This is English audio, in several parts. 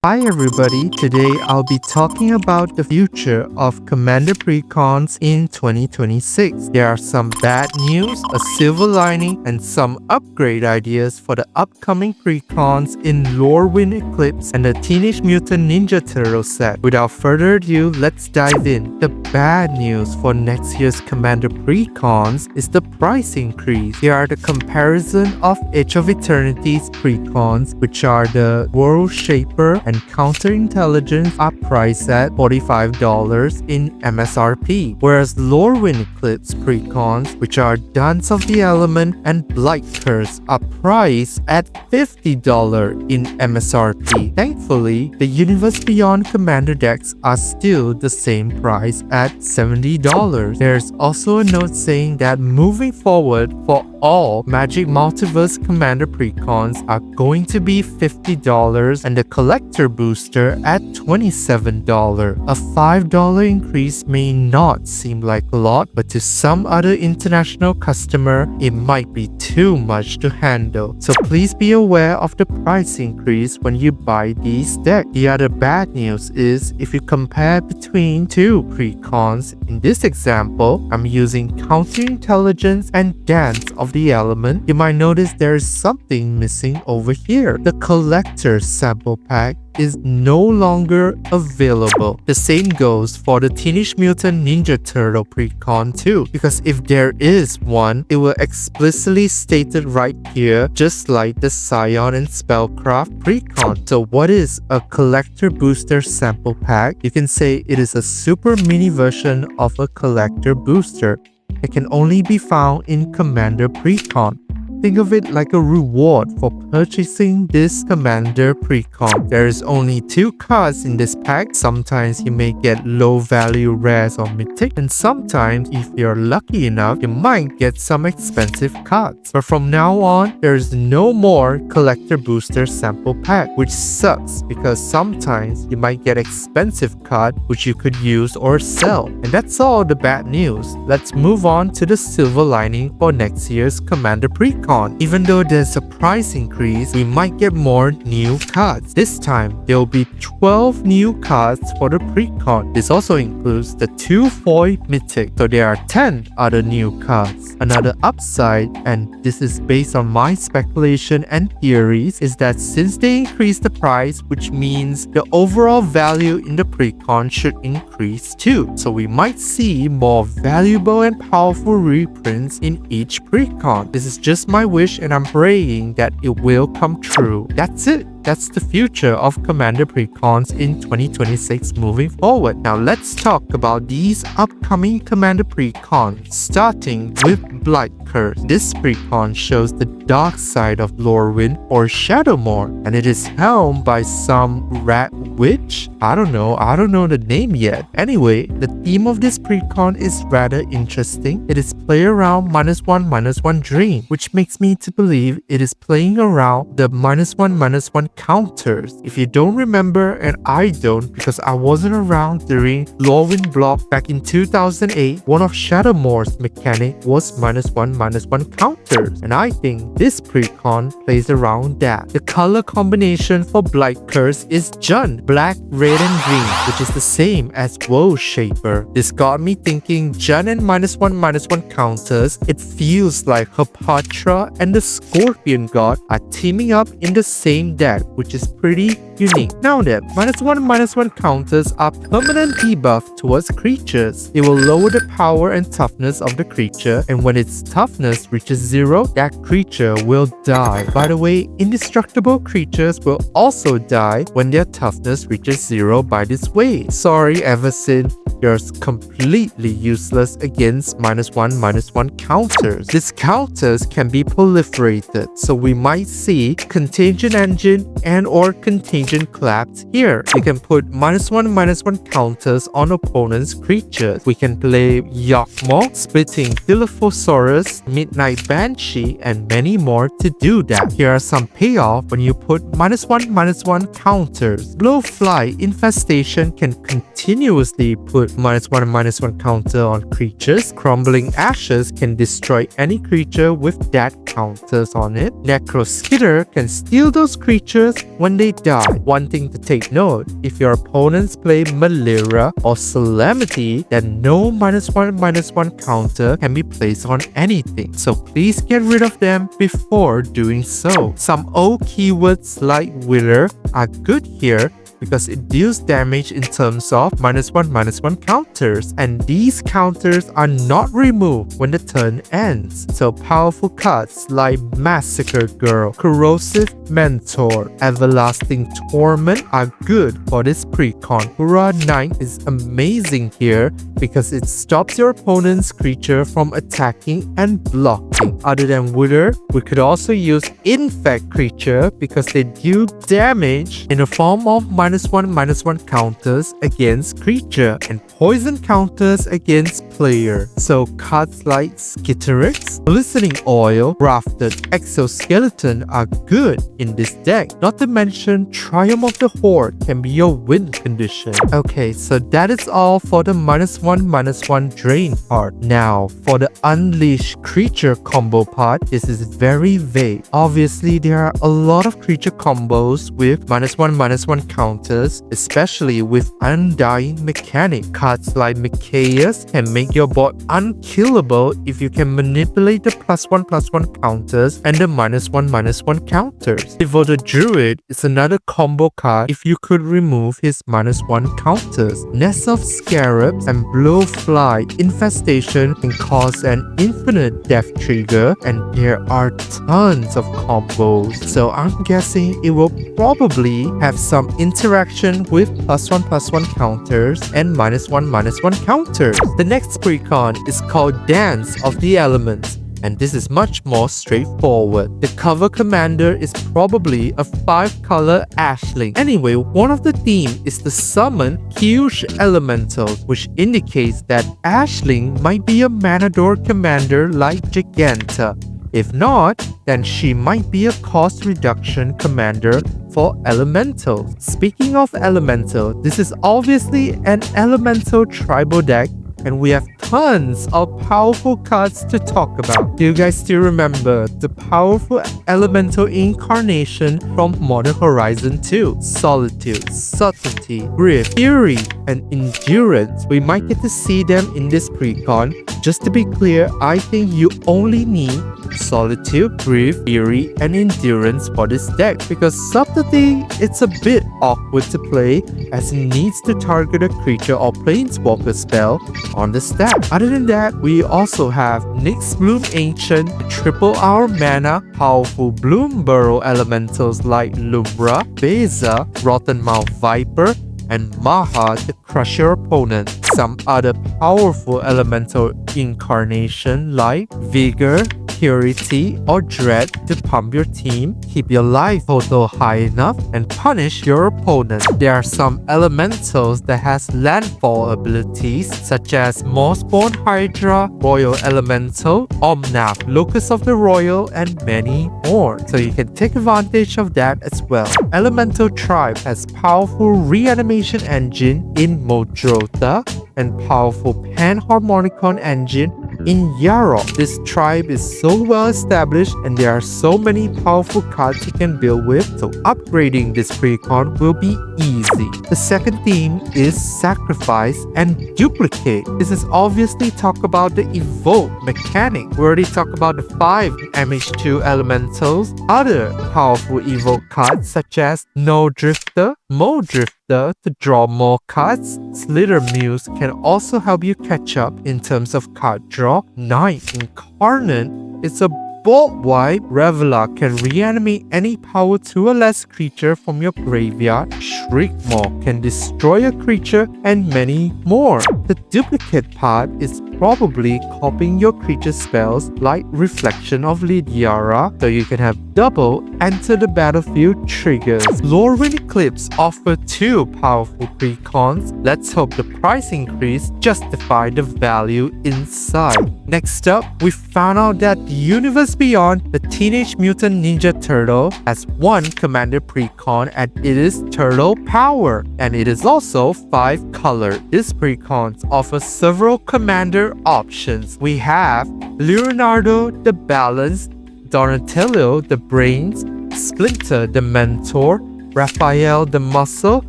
Hi everybody, today I'll be talking about the future of Commander Precons in 2026. There are some bad news, a silver lining, and some upgrade ideas for the upcoming Precons in Lorwyn Eclipse and the Teenage Mutant Ninja Turtle set. Without further ado, let's dive in. The bad news for next year's Commander Precons is the price increase. Here are the comparison of Age of Eternity's Precons, which are the World Shaper and Counterintelligence are priced at $45 in MSRP, whereas Lorwyn Eclipse Precons, which are Dance of the Element and Blight Curse, are priced at $50 in MSRP. Thankfully, the Universe Beyond Commander decks are still the same price at $70. There's also a note saying that moving forward for all Magic Multiverse Commander Precons are going to be $50 and the Collector Booster at $27. A $5 increase may not seem like a lot, but to some other international customer, it might be too much to handle. So please be aware of the price increase when you buy these decks. The other bad news is if you compare between two Precons, in this example, I'm using Counterintelligence and Dance of the Element, you might notice there is something missing over here. The Collector Sample Pack is no longer available. The same goes for the Teenage Mutant Ninja Turtle Precon too, because if there is one, it will explicitly stated right here, just like the Scion and Spellcraft Precon. So what is a Collector Booster Sample Pack? You can say it is a super mini version of a Collector Booster. It can only be found in Commander Precon. Think of it like a reward for purchasing this Commander Precon. There is only 2 cards in this pack. Sometimes you may get low value rares or mythic, and sometimes if you're lucky enough, you might get some expensive cards. But from now on, there is no more Collector Booster Sample Pack, which sucks because sometimes you might get expensive card which you could use or sell. And that's all the bad news. Let's move on to the silver lining for next year's Commander Precon. Even though there's a price increase, we might get more new cards. This time, there will be 12 new cards for the Precon. This also includes the 2 foil mythic, so there are 10 other new cards. Another upside, and this is based on my speculation and theories, is that since they increased the price, which means the overall value in the Precon should increase too. So we might see more valuable and powerful reprints in each Precon. This is just my wish, and I'm praying that it will come true. That's it. That's the future of Commander Precons in 2026 moving forward. Now let's talk about these upcoming Commander Precons, starting with Blight Curse. This Precon shows the dark side of Lorwyn or Shadowmoor, and it is helmed by some rat witch. I don't know the name yet. Anyway, the theme of this Precon is rather interesting. It is play around -1/-1 dream, which makes me to believe it is playing around the -1/-1 counters. If you don't remember, and I don't because I wasn't around during Lorwyn block back in 2008, one of Shadowmoor's mechanic was -1/-1 counters, and I think this Precon plays around that. The color combination for Blight Curse is Jund, black, red, and green, which is the same as World Shaper. This got me thinking Jund and -1/-1 counters. It feels like Hepatra and the Scorpion God are teaming up in the same deck, which is pretty unique. Now that -1/-1 counters are permanent debuff towards creatures, it will lower the power and toughness of the creature, and when its toughness reaches 0, that creature will die. By the way, indestructible creatures will also die when their toughness reaches 0 by this way. Sorry, Everson, you're completely useless against -1/-1 counters. These counters can be proliferated, so we might see Contagion Engine and or Contagion Collapse here. We can put -1/-1 counters on opponent's creatures. We can play Yawgmoth, Splitting Dilophosaurus, Midnight Banshee, and many more to do that. Here are some payoff when you put -1/-1 counters. Blowfly Infestation can continuously put -1/-1 counter on creatures. Crumbling Ashes can destroy any creature with that counters on it. Necroskitter can steal those creatures when they die. One thing to take note, if your opponents play Malira or Solemnity, then no -1/-1 counter can be placed on anything. So please get rid of them before doing so. Some old keywords like Wither are good here because it deals damage in terms of -1/-1 counters, and these counters are not removed when the turn ends. So powerful cards like Massacre Girl, Corrosive Mentor, Everlasting Torment are good for this precon. Hurrah Knight is amazing here because it stops your opponent's creature from attacking and blocking. Other than Wither, we could also use Infect Creature because they deal damage in the form of -1/-1 counters against creature and poison counters against player. So cards like Skitterix, Glistening Oil, Rafted Exoskeleton are good in this deck. Not to mention Triumph of the Horde can be your win condition. Okay, so that is all for the -1/-1 drain part. Now, for the Unleash creature combo part, this is very vague. Obviously, there are a lot of creature combos with -1/-1 counters, especially with Undying Mechanic. Cards like Mikaeus can make your board unkillable if you can manipulate the +1/+1 counters and the -1/-1 counters. Devoted Druid is another combo card if you could remove his -1 counters. Nest of Scarabs and Blowfly Infestation can cause an infinite death trigger, and there are tons of combos. So I'm guessing it will probably have some interaction with +1/+1 counters and -1/-1 counters. The next precon is called Dance of the Elements, and this is much more straightforward. The cover commander is probably a 5-color Ashling. Anyway, one of the theme is to summon huge elementals, which indicates that Ashling might be a Manador commander like Giganta. If not, then she might be a cost reduction commander for elementals. Speaking of elemental, this is obviously an elemental tribal deck, and we have tons of powerful cards to talk about. Do you guys still remember the powerful elemental incarnation from Modern Horizon 2? Solitude, Subtlety, Grief, Fury, and Endurance. We might get to see them in this precon. Just to be clear, I think you only need Solitude, Grief, Fury, and Endurance for this deck, because Subtlety, it's a bit awkward to play as it needs to target a creature or planeswalker spell on the stack. Other than that, we also have Nyx Bloom Ancient, triple our mana, powerful Bloom Burrow elementals like Lumbra, Beza, Rotten Mouth Viper, and Maha to crush your opponent. Some other powerful elemental incarnation like Vigor, Purity, or Dread to pump your team, keep your life total high enough, and punish your opponent. There are some elementals that has landfall abilities such as Mossborn Hydra, Royal Elemental, Omnath, Locust of the Royal, and many more. So you can take advantage of that as well. Elemental Tribe has powerful reanimation engine in Modrota and powerful Panharmonicon engine in Yarok. This tribe is so well established and there are so many powerful cards you can build with, so upgrading this precon will be easy. The second theme is Sacrifice and Duplicate. This is obviously talk about the Evoke mechanic. We already talked about the 5 MH2 elementals. Other powerful Evoke cards such as No Drifter, Mo Drifter to draw more cards. Slither Muse can also help you catch up in terms of card draw. Night Incarnate is a bolt wipe. Reveler can reanimate any power 2 or less creature from your graveyard. Shriekmaw can destroy a creature, and many more. The duplicate part is probably copying your creature spells like Reflection of Lydiara, so you can have double enter the battlefield triggers. Lorwyn Eclipse offer 2 powerful precons. Let's hope the price increase justify the value inside. Next up, we found out that the universe beyond the Teenage Mutant Ninja Turtle has 1 commander precon and it is Turtle Power, and it is also 5 color. This precons offers several commander options. We have Leonardo the Balance, Donatello the Brains, Splinter the Mentor, Raphael the Muscle,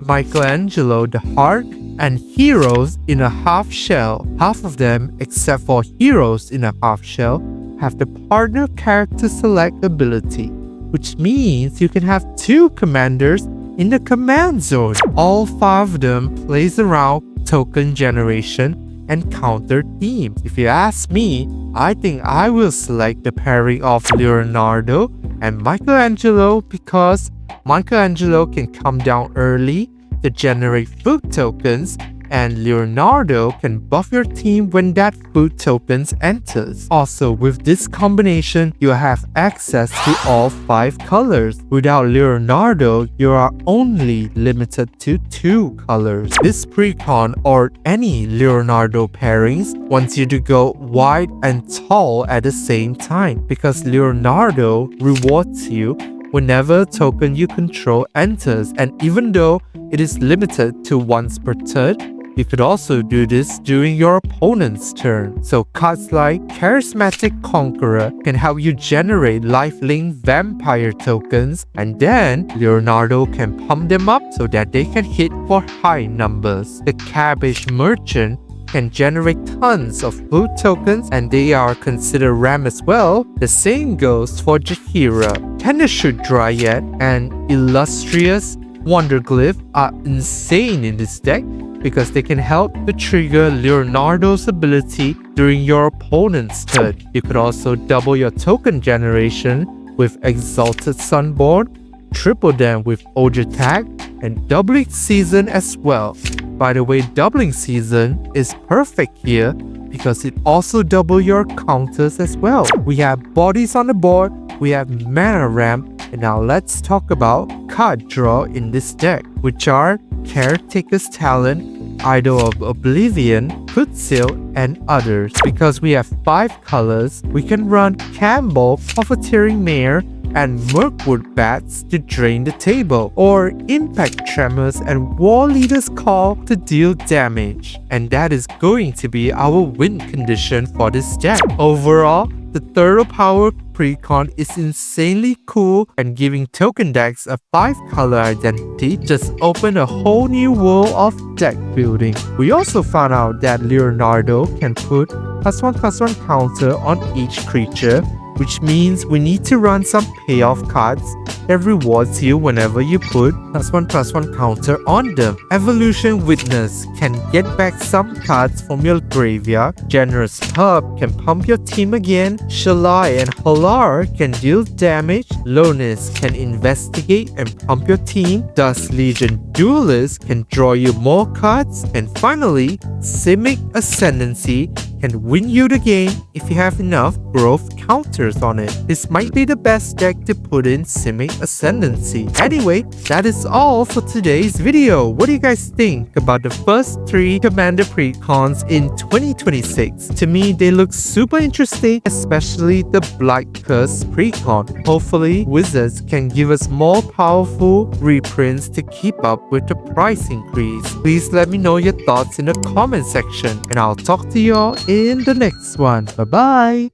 Michelangelo the Heart, and Heroes in a Half Shell. Half of them, except for Heroes in a Half Shell, have the Partner Character Select ability, which means you can have 2 commanders in the command zone. All 5 of them plays around token generation and counter themes. If you ask me, I think I will select the pairing of Leonardo and Michelangelo because Michelangelo can come down early to generate food tokens, and Leonardo can buff your team when that food tokens enters. Also, with this combination, you have access to all 5 colors. Without Leonardo, you are only limited to 2 colors. This precon or any Leonardo pairings wants you to go wide and tall at the same time, because Leonardo rewards you whenever a token you control enters, and even though it is limited to once per turn, you could also do this during your opponent's turn. So cards like Charismatic Conqueror can help you generate lifelink vampire tokens, and then Leonardo can pump them up so that they can hit for high numbers. The Cabbage Merchant can generate tons of food tokens, and they are considered RAM as well. The same goes for Jaheira. Tendershoot Dryad and Illustrious Wonderglyph are insane in this deck because they can help to trigger Leonardo's ability during your opponent's turn. You could also double your token generation with Exalted Sunborn, triple them with Ogre Tag, and doubling season as well. By the way, doubling season is perfect here because it also double your counters as well. We have bodies on the board, we have mana ramp, and now let's talk about card draw in this deck, which are Caretaker's Talent, Idol of Oblivion, Footsil, and others. Because we have 5 colors, we can run Campbell, Profiteering Mare, and Mirkwood Bats to drain the table, or Impact Tremors and War Leader's Call to deal damage. And that is going to be our win condition for this deck. Overall, the Turtle Power precon is insanely cool, and giving token decks a 5-color identity just opened a whole new world of deck building. We also found out that Leonardo can put +1/+1 counter on each creature, which means we need to run some payoff cards that rewards you whenever you put +1/+1 counter on them. Evolution Witness can get back some cards from your graveyard. Generous Hub can pump your team again. Shalai and Halar can deal damage. Lonis can investigate and pump your team. Dust Legion Duelist can draw you more cards. And finally, Simic Ascendancy can win you the game if you have enough growth counters on it. This might be the best deck to put in Simic Ascendancy. Anyway, that is all for today's video. What do you guys think about the first 3 Commander Precons in 2026? To me, they look super interesting, especially the Blight Curse Precon. Hopefully, Wizards can give us more powerful reprints to keep up with the price increase. Please let me know your thoughts in the comment section, and I'll talk to y'all in the next one. Bye bye!